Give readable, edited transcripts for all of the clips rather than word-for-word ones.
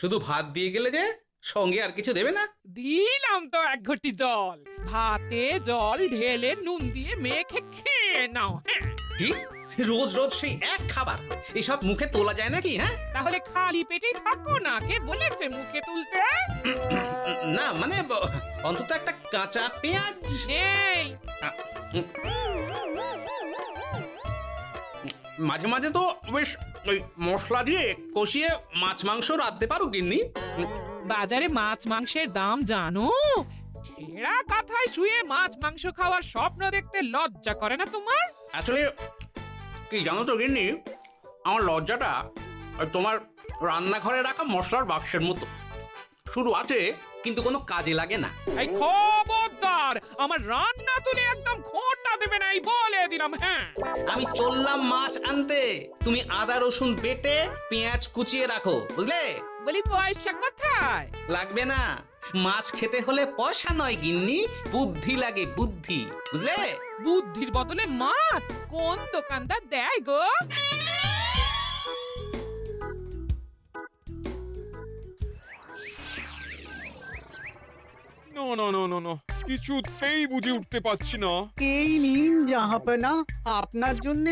শুধু ভাত দিয়ে গেলে যে, সঙ্গে আর কিছু দেবে না? দিলাম তো এক ঘটি জল। ভাতে জল ঢেলে নুন দিয়ে মেখে খেয়ে নাও। হ্যাঁ, কি রোজ রোজ সেই এক খাবার? এসব মুখে তোলা যায় নাকি? হ্যাঁ, তাহলে খালি পেটেই থাকো না, কে বলেছে মুখে তুলতে? না মানে অন্তত একটা কাঁচা পেঁয়াজ। নেই। মাঝে মাঝে তো বেশ ওই মশলা দিয়ে কষিয়ে মাছ মাংস রাঁধতে পারো গিন্নি। বাজারে মাছ মাংসের দাম জানো? ছেঁড়া কাঁথায় শুয়ে মাছ মাংস খাওয়ার স্বপ্ন দেখতে লজ্জা করে না তোমার? আসলে কি জানো তো গিন্নি, আমার লজ্জাটা ওই তোমার রান্নাঘরে রাখা মশলার বাক্সের মতো, শুরু আছে কিন্তু কোনো কাজে লাগে না। এই খবরদার, আমার রান্না তুলে একদম খোঁটা দেবে না, এই বলে দিলাম। হ্যাঁ, আমি চললাম মাছ আনতে, তুমি আদা রসুন বেটে পেঁয়াজ কুচিয়ে রাখো, বুঝলে? বলি পয়সা কোথায়? লাগবে না, মাছ খেতে হলে পয়সা নয় গিন্নি, বুদ্ধি লাগে, বুদ্ধি, বুঝলে? বুদ্ধির বদলে মাছ কোন দোকানদার দেয় গো? না না না না না, কিছুতেই বুঝে উঠতে পারছি না। এই নিন জাহাপনা, আপনার জন্য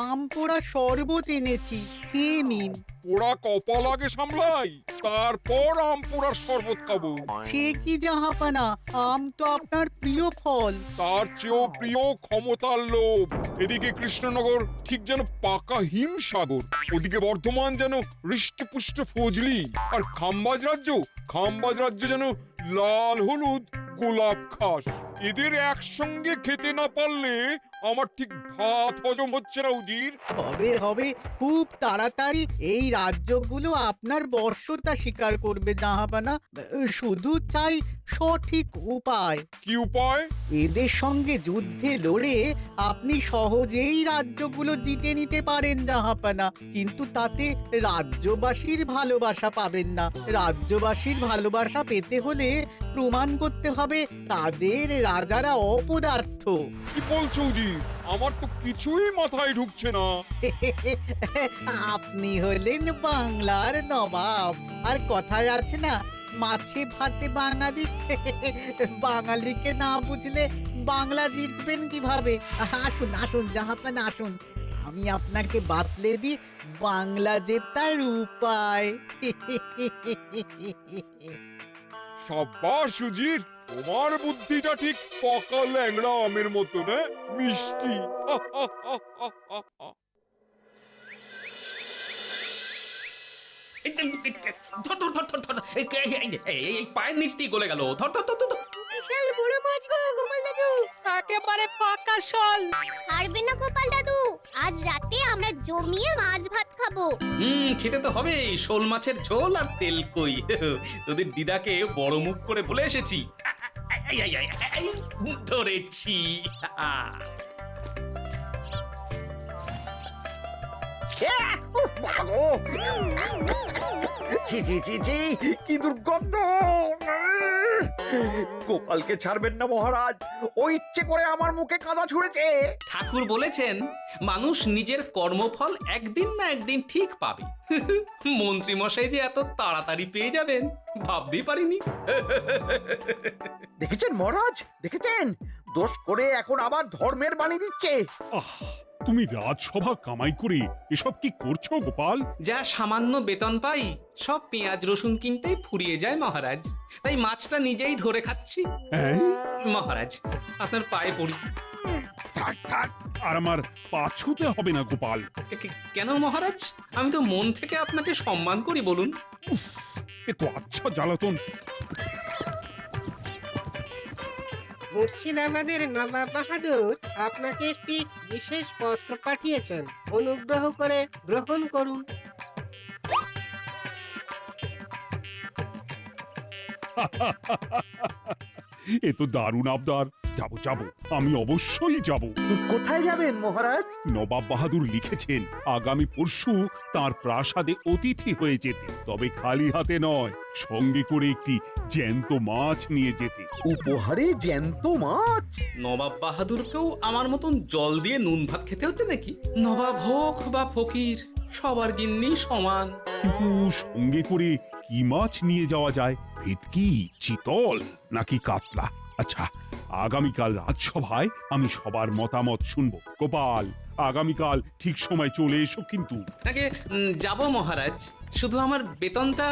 আম পোড়া শরবত এনেছি, খেয়ে নিন। ওরা কপাল আগে সামলাই, তারপর আম পোড়ার শরবত খাবো। সে কি জাহাপনা, আম তো আপনার প্রিয় ফল। তার চেয়েও প্রিয় ক্ষমতার লোভ। এদিকে কৃষ্ণনগর ঠিক যেন পাকা হিমসাগর, ওদিকে বর্ধমান যেন হৃষ্টপুষ্ট ফজলি, আর খাম্বাজ রাজ্য যেন লাল হলুদ গোলাপ ঘাস। এদের একসঙ্গে খেতে না পারলে আমার ঠিক ভাত হজম হচ্ছে না উজির। হবে হবে, খুব তাড়াতাড়ি এই রাজ্যগুলো আপনার বর্ষতা স্বীকার করবে জাহাপনা। শুধু চাই সঠিক উপায়। কি উপায়? এদের সঙ্গে যুদ্ধে লড়ে আপনি সহজেই রাজ্যগুলো জিতে নিতে পারেন জাহাপনা, কিন্তু তাতে রাজ্যবাসীর ভালোবাসা পাবেন না। রাজ্যবাসীর ভালোবাসা পেতে হলে প্রমাণ করতে হবে তাদের রাজারা অপদার্থ। কি বলছো উজির? আমার তো কিছুই মাথায় ঢুকছে না। আপনি হলেন বাংলার নবাব, আর কথায় আছে না, মাছে ভাতে বাঙালি। বাঙালিকে না বুঝলে বাংলা জিতবেন কিভাবে? আসুন আসুন জাহাপানা, আসুন, আমি আপনাকে বাতলে দিই বাংলা জেতার উপায়। সাব্বাস উজির, তোমার বুদ্ধিটা ঠিক পাকা ল্যাংড়া আমের মতো, না মিষ্টি। ধর ধর ধর ধর ধর, এই পায়ের নিচ দিয়ে গলে গেল, ধর ধর ধর ধর। বিশাল বড় মাছ গো গোপাল দাদু। একেবারে পাকা শোল। ছাড়বে না গোপাল দাদু, আজ রাতে আমরা জমিয়ে মাছ ভাত খাবো। খেতে তো হবেই, শোল মাছের ঝোল আর তেল কই। তোদের দিদাকে বড় মুখ করে বলে এসেছি, এই, ধরেছি। ছি ছি ছি ছি, কি দুর্গন্ধ! গোপালকে ছাড়বেন না মহারাজ, ও ইচ্ছে করে আমার মুখে কাদা ছুঁড়েছে। ঠাকুর বলেছেন মানুষ নিজের কর্মফল একদিন না একদিন ঠিক পাবে। মন্ত্রী মশাই যে এত তাড়াতাড়ি পেয়ে যাবেন ভাবতেই পারিনি। দেখেছেন মহারাজ, দেখেছেন? দোষ করে এখন আবার ধর্মের বাণী দিচ্ছে। আহ, তুমি রাজসভা কামাই করে এসব কি করছো গোপাল? যা সামান্য বেতন পাই সব পেঁয়াজ রসুন কিনতেই ফুরিয়ে যায় মহারাজ, তাই মাছটা নিজেই ধরে খাচ্ছি। হ্যাঁ? মহারাজ আপনার পায়ে পড়ি। থাক থাক, আর আমার পা ছুঁতে হবে না গোপাল। কেন মহারাজ? আমি তো মন থেকে আপনাকে সম্মান করি, বলুন। এ তো আচ্ছা জ্বালাতন। মুর্শিদাবাদের নবাব বাহাদুর আপনাকে একটি বিশেষ পত্র পাঠিয়েছেন, অনুগ্রহ করে গ্রহণ করুন। এ তো দারুণ আবদার। যাবো যাবো, আমি অবশ্যই যাব। কোথায় যাবেন মহারাজ? নবাব বাহাদুর লিখেছেন আগামী পরশু তার প্রাসাদে অতিথি হয়ে যেতে, তবে খালি হাতে নয়, সঙ্গে করে একটি জ্যান্ত মাছ নিয়ে যেতে। উপহারে জ্যান্ত মাছ? নবাব বাহাদুরকেও আমার মতন জল দিয়ে নুন ভাত খেতে হচ্ছে নাকি? নবাব হোক বা ফকির, সবার গিন্নি সমান। কিন্তু সঙ্গে করে কি মাছ নিয়ে যাওয়া যায়? ভেটকি, চিতল নাকি কাতলা? আচ্ছা, আগামীকাল রাজসভায় আমি সবার মতামত শুনবো। গোপাল, আগামীকাল ঠিক সময় চলে এসো কিন্তু। নাকি যাব মহারাজ, শুধু আমার বেতনটা।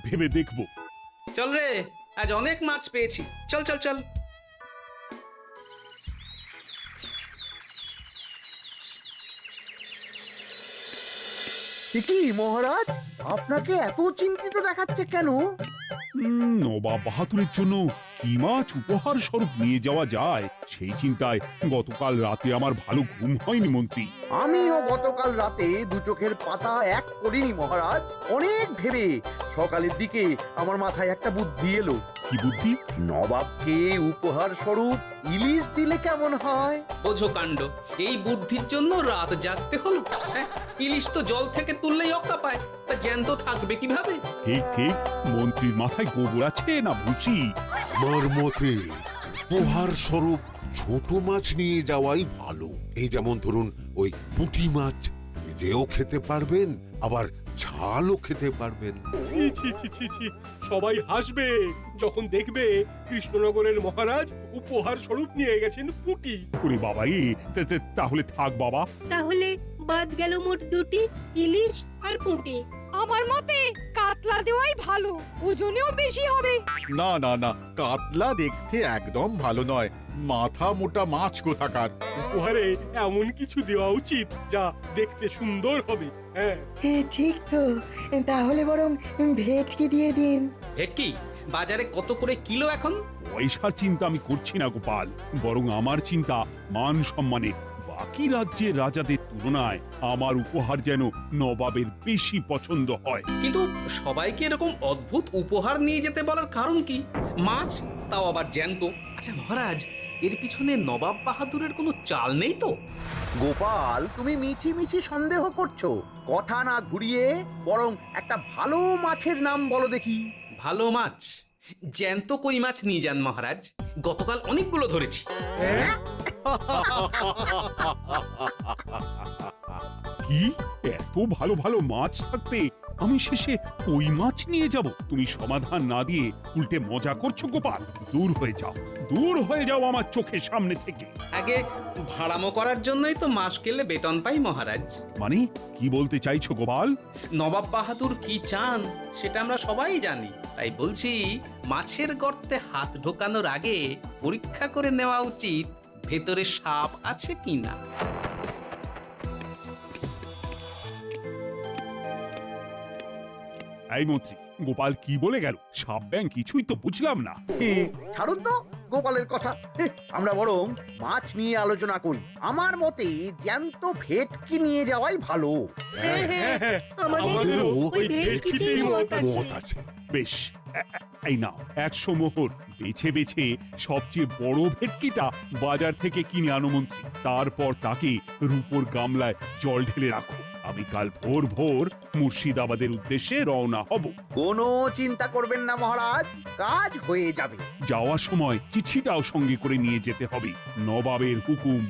ভেবে দেখবো। চল রে, আজ অনেক মাছ পেয়েছি। চল চল চল। কি মহারাজ, আপনাকে এত চিন্তিত দেখাচ্ছে কেন? নবাব বাহাদুরের জন্য কি মাছ উপহার স্বরূপ নিয়ে যাওয়া যায় সেই চিন্তায় গতকাল রাতে আমার ভালো ঘুম হয়নি মন্ত্রী। আমিও গতকাল রাতে দু চোখের পাতা এক করিনি মহারাজ। অনেক ভেবে সকালের দিকে আমার মাথায় একটা বুদ্ধি এলো। কি বুদ্ধি? নবাবকে উপহার স্বরূপ ইলিশ দিলে কেমন হয়? বোঝো কাণ্ড, এই বুদ্ধির জন্য রাত জাগতে হলো। হ্যাঁ, ইলিশ তো জল থেকে তুললেই অক্কা পায়, তা জ্যান্ত থাকবে কিভাবে? ঠিক ঠিক, মন্ত্রীর মাথায় গোবর আছে না ভুসি? আমার মতে উপহার স্বরূপ ছোট মাছ নিয়ে যাওয়াই ভালো। এই যেমন ধরুন ওই পুঁটি মাছ, নিজেও খেতে পারবেন আবার ঝালও খেতে পারবেন। ছি ছি ছি ছি ছি, সবাই হাসবে যখন দেখবে কৃষ্ণনগরের মহারাজ উপহার স্বরূপ নিয়ে গেছেন পুঁটি। ওরে বাবা, তাহলে থাক বাবা। তাহলে বাদ গেল মোট দুটি, ইলিশ আর পুঁটি। আমার মতে কাতলা দেওয়াই ভালো, ওজনেও বেশি হবে। না না না, কাতলা দেখতে একদম ভালো নয়, মাথা মোটা মাছ কোথাকার। উপহারে এমন কিছু দেওয়া উচিত যা দেখতে সুন্দর হবে। হ্যাঁ, ঠিক তো, তাহলে বরং ভেটকি দিয়ে দিন। ভেটকি বাজারে কত করে কিলো এখন? পয়সার চিন্তা আমি করছি না গোপাল, বরং আমার চিন্তা মান সম্মানে। বাকি রাজ্যের রাজাদের তুলনায় আমার উপহার যেন নবাবের বেশি পছন্দ হয়। কিন্তু সবাইকে এরকম অদ্ভুত উপহার নিয়ে যেতে বলার কারণ কি? মাছ, তাও আবার জ্যান্ত। আচ্ছা মহারাজ, এর পিছনে নবাব বাহাদুরের কোনো চাল নেই তো? গোপাল, তুমি মিছি মিছি সন্দেহ করছো। কথা না ঘুরিয়ে বরং একটা ভালো মাছের নাম বলো দেখি। ভালো মাছ? জ্যান্ত কই মাছ নিয়ে যান মহারাজ, গতকাল অনেকগুলো ধরেছি। কি, এত ভালো ভালো মাছ থাকতে আমি শেষে কই মাছ নিয়ে যাব? তুমি সমাধান না দিয়ে উল্টে মজা করছো গোপাল। দূর হয়ে যাও, দূর হয়ে যাও আমার চোখের সামনে থেকে। আগে ভাড়ামো করার জন্যই তো মাস গেলে বেতন পাই মহারাজ। মানে কি বলতে চাইছো গোপাল? নবাব বাহাদুর কি চান সেটা আমরা সবাই জানি, তাই বলছি মাছের গর্তে হাত ঢোকানোর আগে পরীক্ষা করে নেওয়া উচিত ভেতরে সাপ আছে কিনা। এই মন্ত্রী, গোপাল কি বলে গেল? সাপ ব্যাং কিছুই তো বুঝলাম না। ছাড়ুন তো গোপালের কথা, আমরা বরং মাছ নিয়ে আলোচনা করি। আমার মতে জ্যান্ত ভেটকি নিয়ে যাওয়াই ভালো। হ্যাঁ হ্যাঁ, আমাদেরও ওই ভেটকিতেই মত আছে। বেশ, এই নাও 100 মোহর। বেছে বেছে সবচেয়ে বড় ভেটকিটা বাজার থেকে কিনে আনো মন্ত্রী। তারপর তাকে রূপোর গামলায় জল ঢেলে রাখো। আমি কাল ভোর ভোর মুর্শিদাবাদের উদ্দেশ্যে রওনা হব। কোনো চিন্তা করবেন না মহারাজ, কাজ হয়ে যাবে। যাওয়ার সময় চিঠিটাও সঙ্গে করে নিয়ে যেতে হবে। নবাবের হুকুম।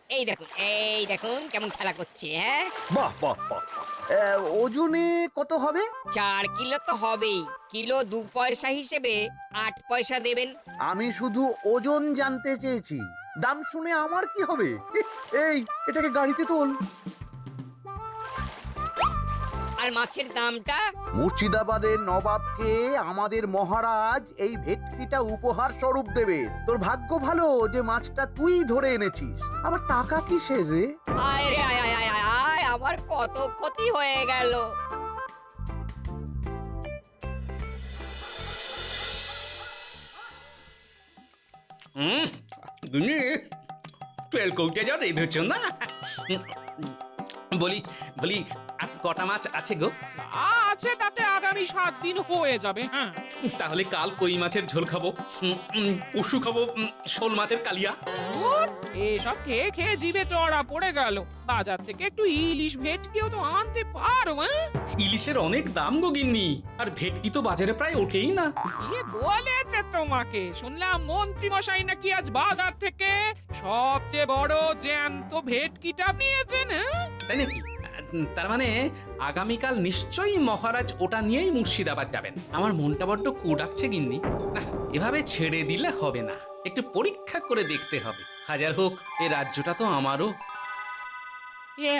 এই দেখুন কেমন খেলা করছে। হ্যাঁ, বাহ বাহ বাহ। ওজনে কত হবে? 4 কিলো তো হবেই। কিলো 2 পয়সা হিসেবে 8 পয়সা দেবেন। আমি শুধু ওজন জানতে চেয়েছি, দাম শুনে আমার কি হবে? এই, এটাকে গাড়িতে তোল। আর মাছের দামটা? মুর্শিদাবাদের নবাবকে আমাদের মহারাজ এই ভেটকিটা উপহার স্বরূপ দেবে। তোর ভাগ্য ভালো যে মাছটা তুই ধরে এনেছিস। আবার টাকা কিসের রে? আয় রে আয় আয় আয় আয় আয়, আমার কত ক্ষতি হয়ে গেল। তেল কৌটে যা রেঁধেছ না? বলি বলি আর কটা মাছ আছে গো? যা আছে তাতে আগামী 7 দিন হয়ে যাবে। হ্যাঁ, তাহলে কাল কই মাছের ঝোল খাবো, পরশু খাবো শোল মাছের কালিয়া। ধুর, এসব খেয়ে খেয়ে জিভে চড়া পড়ে গেল। বাজার থেকে একটু ইলিশ ভেটকিও তো আনতে পারো। হ্যাঁ, ইলিশের অনেক দাম গো গিন্নি, আর ভেটকি তো বাজারে প্রায় ওঠেই না। কে বলেছে তোমাকে? শুনলাম মন্ত্রী মশাই নাকি আজ বাজার থেকে সবচেয়ে বড় জ্যান্ত ভেটকিটা পেয়েছেন। হ্যাঁ, তাই নাকি? তার মানে আগামীকাল নিশ্চয়ই মহারাজ ওটা নিয়েই মুর্শিদাবাদ যাবেন। আমার মনটা বড্ড কু ডাকছে গিন্নি। না, এভাবে ছেড়ে দিলে হবে না, একটু পরীক্ষা করে দেখতে হবে। হাজার হোক, এ রাজ্যটা তো আমারও।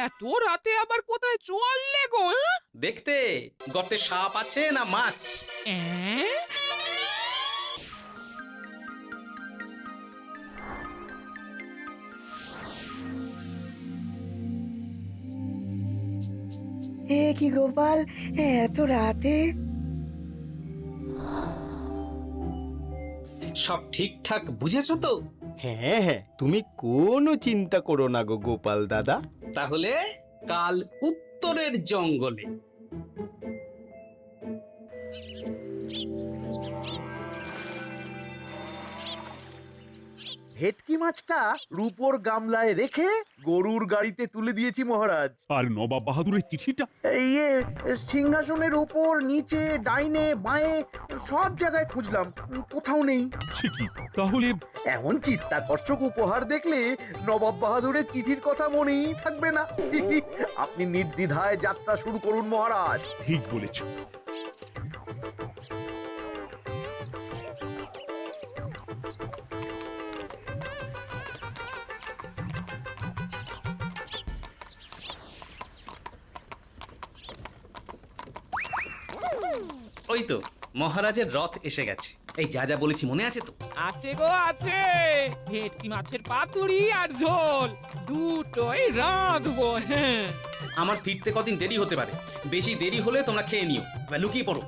এত রাতে আবার কোথায় চললে গো? হ্যাঁ? দেখতে গর্তে সাপ আছে না মাছ। অ্যাঁ? এ কি গোপাল, এত রাতে? সব ঠিকঠাক বুঝেছো তো? হ্যাঁ হ্যাঁ, তুমি কোনো চিন্তা করো না গো গোপাল দাদা। তাহলে কাল উত্তরের জঙ্গলে। ভেটকি মাছটা রূপোর গামলায় রেখে গরুর গাড়িতে তুলে দিয়েছি মহারাজ। আর নবাব বাহাদুরের চিঠিটা? ইয়ে, সিংহাসনের ওপর, নিচে, ডাইনে, বাঁয়ে সব জায়গায় খুঁজলাম, কোথাও নেই। সে কি তাহলে? এমন চিত্তাকর্ষক উপহার দেখলে নবাব বাহাদুরের চিঠির কথা মনেই থাকবে না। আপনি নির্দ্বিধায় যাত্রা শুরু করুন মহারাজ। ঠিক বলেছ। ওই তো মহারাজের রথ এসে গেছে। এই যা যা বলেছি মনে আছে তো? আছে গো আছে। ভেটকি মাছের পাতুরি আর ঝোল দুটোই রাঁধবো। হ্যাঁ, আমার ফিরতে কদিন দেরি হতে পারে, বেশি দেরি হলে তোমরা খেয়ে নিও, এবার লুকিয়ে পড়ো।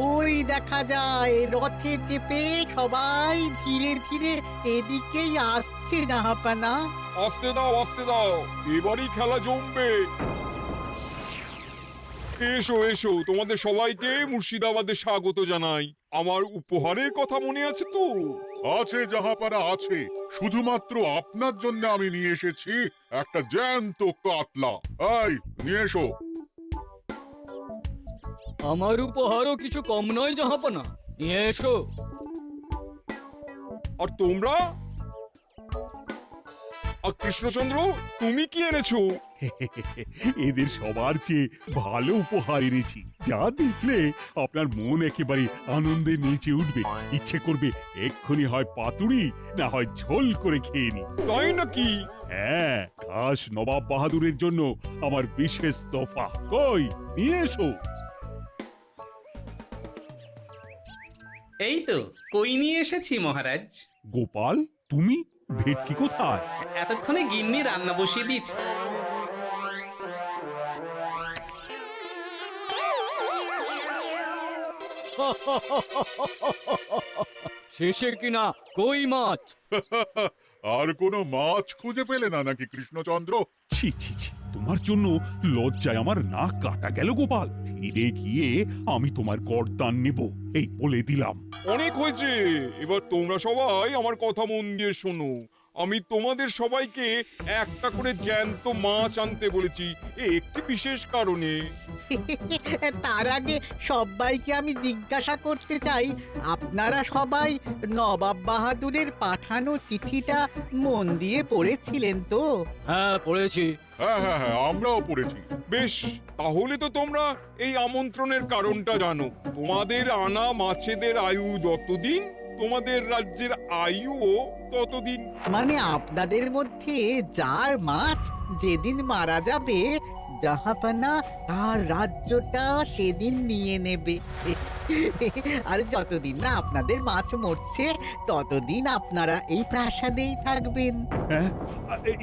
ওই দেখা যায় রথে চেপে সবাই ধীরে ধীরে এদিকেই আসছে জাহাপানা। আসতে দাও, আসতে দাও, এবারই খেলা জমবে। এসো এসো, তোমাদের সবাইকে মুর্শিদাবাদে স্বাগত জানাই। আমার উপহারের কথা মনে আছে তো? আছে জাহাপানা আছে, শুধুমাত্র আপনার জন্য আমি নিয়ে এসেছি একটা জ্যান্ত কাতলা। এই নিয়ে এসো। আমার উপহারও কিছু কম নয় জাহাপানা, নিয়ে এসো। আর তোমরা? আর কৃষ্ণচন্দ্র, তুমি কি এনেছো? এদের সবার চেয়ে ভালো উপহার এনেছি, যা দেখলে আপনার মন একেবারে আনন্দে নেচে উঠবে। ইচ্ছে করবে এক্ষুনি হয় পাতুরি না হয় ঝোল করে খেয়ে নি। তাই নাকি? হ্যাঁ, খাস নবাব বাহাদুরের জন্য আমার বিশেষ তোফা। কই নিয়ে এসো। এই তো কই নিয়ে এসেছি মহারাজ। গোপাল, তুমি? ভেটকি কোথায়? এতক্ষণে গিন্নি রান্না বসিয়ে দিয়েছে। শেষে কিনা কই মাছ। আর কোনো মাছ খুঁজে পেলে না নাকি কৃষ্ণচন্দ্র? ছি ছি ছি, তোমার জন্য লজ্জায় আমার নাক কাটা গেল গোপাল। ফিরে গিয়ে আমি তোমার গর্দান নেব, এই বলে দিলাম। অনেক হয়েছে, এবার তোমরা সবাই আমার কথা মন দিয়ে শোনো। আমি তোমাদের সবাইকে একটা করে জ্যান্ত মাছ আনতে বলেছি, একটি বিশেষ কারণে। তার আগে সবাইকে আমি জিজ্ঞাসা করতে চাই, আপনারা সবাই নবাব বাহাদুরের পাঠানো চিঠিটা মন দিয়ে পড়েছিলেন তো? হ্যাঁ পড়েছি। হ্যাঁ হ্যাঁ হ্যাঁ, আমরাও পড়েছি। বেশ, তাহলে তো তোমরা এই আমন্ত্রণের কারণটা জানো। তোমাদের আনা মাছেদের আয়ু যতদিন, তোমাদের রাজ্যের আয়ুও ততদিন। মানে আপনাদের মধ্যে যার মাছ যেদিন মারা যাবে, জাহাপানা তার রাজ্যটা সেদিন নিয়ে নেবে। আর যতদিন না আপনাদের মাছ মরছে, ততদিন আপনারা এই প্রাসাদেই থাকবেন। হ্যাঁ,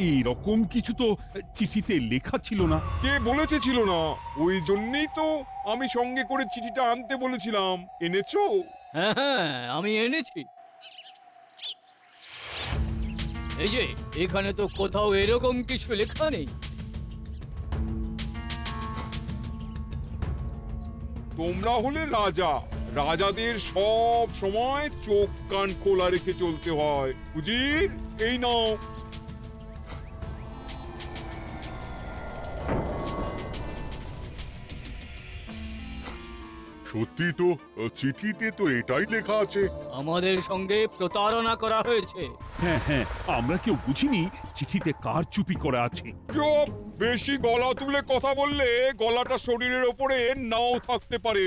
এইরকম কিছু তো চিঠিতে লেখা ছিল না। কে বলেছে ছিল না? ওই জন্যই তো আমি সঙ্গে করে চিঠিটা আনতে বলেছিলাম। এনেছো? হ্যাঁ হ্যাঁ, আমি এনেছি। এই যে, এখানে তো কোথাও এরকম কিছু লেখা নেই। তোমরা হলে রাজা, রাজাদের সব সময় চোখ কান খোলা রেখে চলতে হয়। উজির, এই নাও। সত্যি তো, চিঠিতে তো এটাই লেখা আছে। আমাদের সঙ্গে প্রতারণা করা হয়েছে। হ্যাঁ হ্যাঁ, আমরা কেউ বুঝিনি চিঠিতে কার চুপি করা আছে। চুপ! বেশি গলা তুলে কথা বললে গলাটা শরীরের ওপরে নাও থাকতে পারে।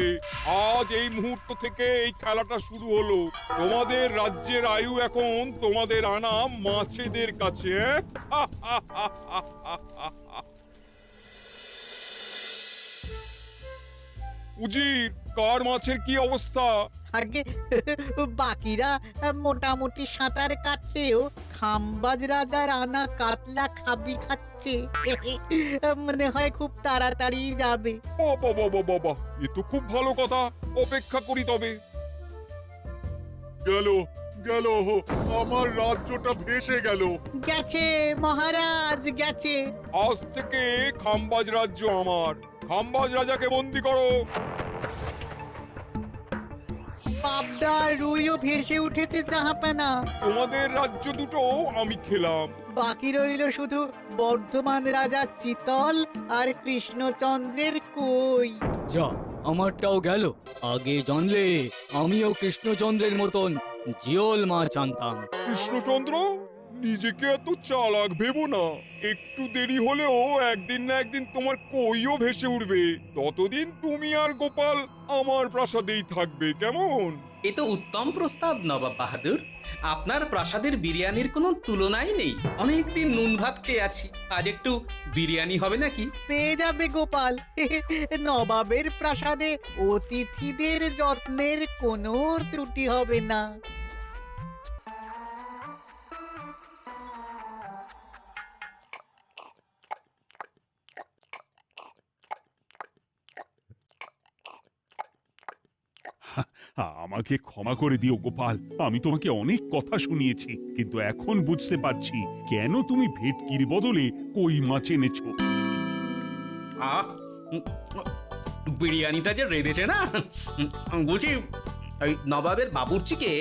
আজ এই মুহূর্ত থেকে এই খেলাটা শুরু হলো। তোমাদের রাজ্যের আয়ু এখন তোমাদের আনা মাছেদের কাছে। উজির, কার মাছের কি অবস্থা? আগে বাকিরা মোটামুটি সাঁতার কাটলেও খাম্বাজ রাজার আনা কাতলা খাবি খাচ্ছে। মনে হয় খুব তাড়াতাড়ি যাবে। ও বাবা বাবা বাবা, এ তো খুব ভালো কথা। অপেক্ষা করি তবে। গেল গেল, আমার রাজ্যটা ভেসে গেল। গেছে মহারাজ, গেছে। আজ থেকে খাম্বাজ রাজ্য আমার। খাম্বাজ রাজাকে বন্দি করো। পাবদা রুইও ভেসে উঠেছে জাহাপানা। তোমাদের রাজ্য দুটো আমি খেলাম। বাকি রইল শুধু বর্ধমান রাজা চিতল আর কৃষ্ণচন্দ্রের কই। যা, আমারটাও গেল। আগে জানলে আমিও কৃষ্ণচন্দ্রের মতন জিওল মাছ আনতাম। কৃষ্ণচন্দ্র, নিজেকে এত চালাক ভেবো না। একটু দেরি হলেও একদিন না একদিন তোমার কইও ভেসে উঠবে। ততদিন তুমি আর গোপাল আমার প্রাসাদেই থাকবে, কেমন? এ তো উত্তম প্রস্তাব নবাব বাহাদুর। আপনার প্রাসাদের বিরিয়ানির কোনো তুলনাই নেই। অনেকদিন নুন ভাত খেয়ে আছি, আজ একটু বিরিয়ানি হবে নাকি? পেয়ে যাবে গোপাল। নবাবের প্রাসাদে অতিথিদের যত্নের কোনো ত্রুটি হবে না। আমাকে ক্ষমা করে দিও গোপাল, আমি তোমাকে অনেক কথা শুনিয়েছি, কিন্তু এখন বুঝতে পারছি কেন তুমি ভেটকির বদলে কই মাছ এনেছো। আহ, বিরিয়ানিটা যে রেঁধেছে না, বলছি ওই নবাবের বাবুর্চিকে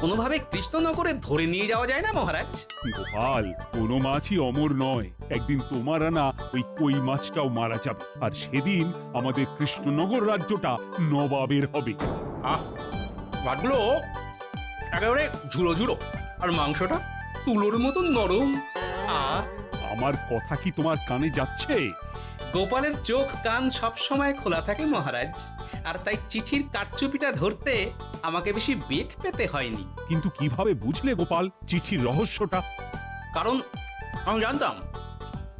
কোনোভাবে কৃষ্ণনগরে ধরে নিয়ে যাওয়া যায় না মহারাজ? গোপাল, কোনো মাছই অমর নয়। একদিন তোমার আনা ওই কই মাছটাও মারা যাবে, আর সেদিন আমাদের কৃষ্ণনগর রাজ্যটা নবাবের হবে। আহ, মাছগুলো একেবারে ঝুড়ো ঝুড়ো, আর মাংসটা তুলোর মতো নরম। আহ, আমার কথা কি তোমার কানে যাচ্ছে? গোপালের চোখ কান সব সময় খোলা থাকে মহারাজ, আর তাই চিঠির কারচুপিটা ধরতে আমাকে বেশি বেগ পেতে হয়নি। কিন্তু কিভাবে বুঝলে গোপাল চিঠির রহস্যটা? কারণ আমি জানতাম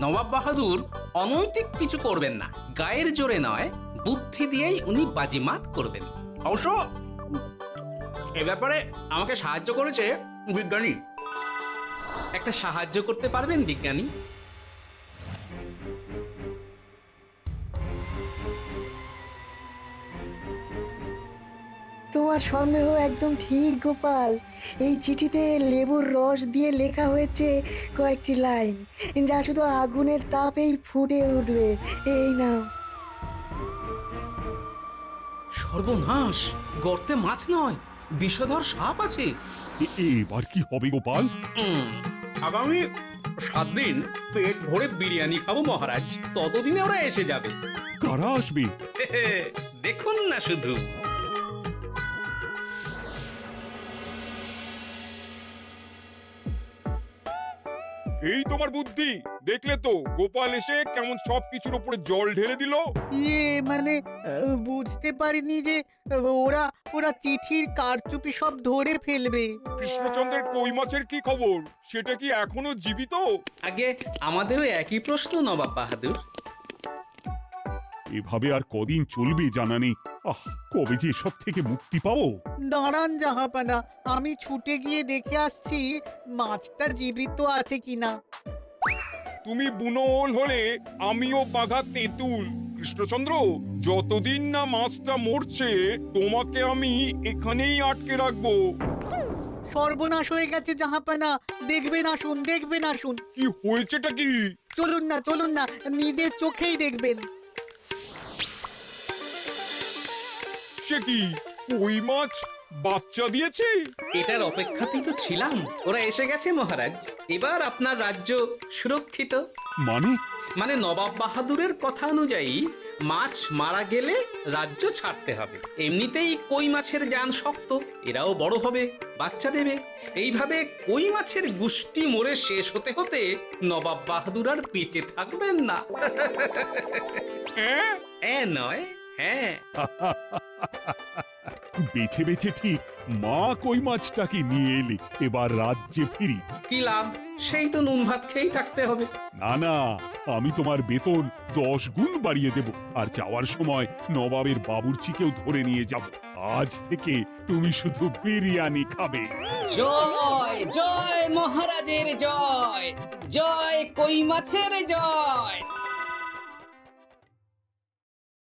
নবাব বাহাদুর অনৈতিক কিছু করবেন না। গায়ের জোরে নয়, বুদ্ধি দিয়েই উনি বাজিমাত করবেন। অবশ্য এ ব্যাপারে আমাকে সাহায্য করেছে বিজ্ঞানী। একটা সাহায্য করতে পারবেন বিজ্ঞানী? তোমার সন্দেহ একদম ঠিক গোপাল। এই চিঠিতে লেবুর রস দিয়ে লেখা হয়েছে কয়েকটি লাইন, যা শুধু আগুনের তাপেই ফুটে উঠবে। এই নাও। সর্বনাশ! গর্তে মাছ নয়, বিষধর সাপ আছে। এবার কি হবে গোপাল? আগামী 7 দিন পেট ভরে বিরিয়ানি খাবো মহারাজ। ততদিনে ওরা এসে যাবে। কারা আসবে? দেখুন না শুধু। এই তোমার বুদ্ধি? দেখলে তো গোপাল এসে কেমন সবকিছুর উপরে জল ঢেলে দিল। মানে বুঝতে পারিনি যে ওরা ওরা চিঠির কারচুপি সব ধরে ফেলবে। কৃষ্ণচন্দ্রের কই মাছের কি খবর? সেটা কি এখনো জীবিত? আগে আমাদেরও একই প্রশ্ন নবাব বাহাদুর। এভাবে আর কদিন চলবে জানা নেই। কবে যে সব থেকে মুক্তি পাবো। দাঁড়ান জাহাপানা, আমি ছুটে গিয়ে দেখে আসছি মাছটা জীবিত আছে কিনা। তুমি বুনোল হলে আমিও বাঘা তেঁতুল। কৃষ্ণচন্দ্র, যতদিন না মাছটা মরছে তোমাকে আমি এখানেই আটকে রাখবো। সর্বনাশ হয়ে গেছে জাহাপানা, দেখবেন আসুন, দেখবেন আসুন। কি হয়েছেটা কি? চলুন না, নিজের চোখেই দেখবেন। সে কি, কই মাছ বাচ্চা দিয়েছে? এটার অপেক্ষাতেই তো ছিলাম। ওরা এসে গেছে মহারাজ। এবার আপনার রাজ্য সুরক্ষিত। মানে নবাব বাহাদুরের কথা অনুযায়ী মাছ মারা গেলে রাজ্য ছাড়তে হবে। এমনিতেই কই মাছের জান শক্ত, এরাও বড় হবে, বাচ্চা দেবে। এইভাবে কই মাছের গুষ্টি মরে শেষ হতে হতে নবাব বাহাদুর আর বেঁচে থাকবেন না। নয়, হ্যাঁ। বেছে বেছে ঠিক মা কই মাছটাকে নিয়ে এলে। এবার রাজ্যে ফিরি। কি লাভ? সেই তো নুন ভাত খেয়েই থাকতে হবে। না, আমি তোমার বেতন 10 গুণ বাড়িয়ে দেব। আর যাওয়ার সময় নবাবের বাবুর্চিকেও ধরে নিয়ে যাব। আজ থেকে তুমি শুধু বিরিয়ানি খাবে। জয় জয় মহারাজের জয়, জয় কই মাছের জয়।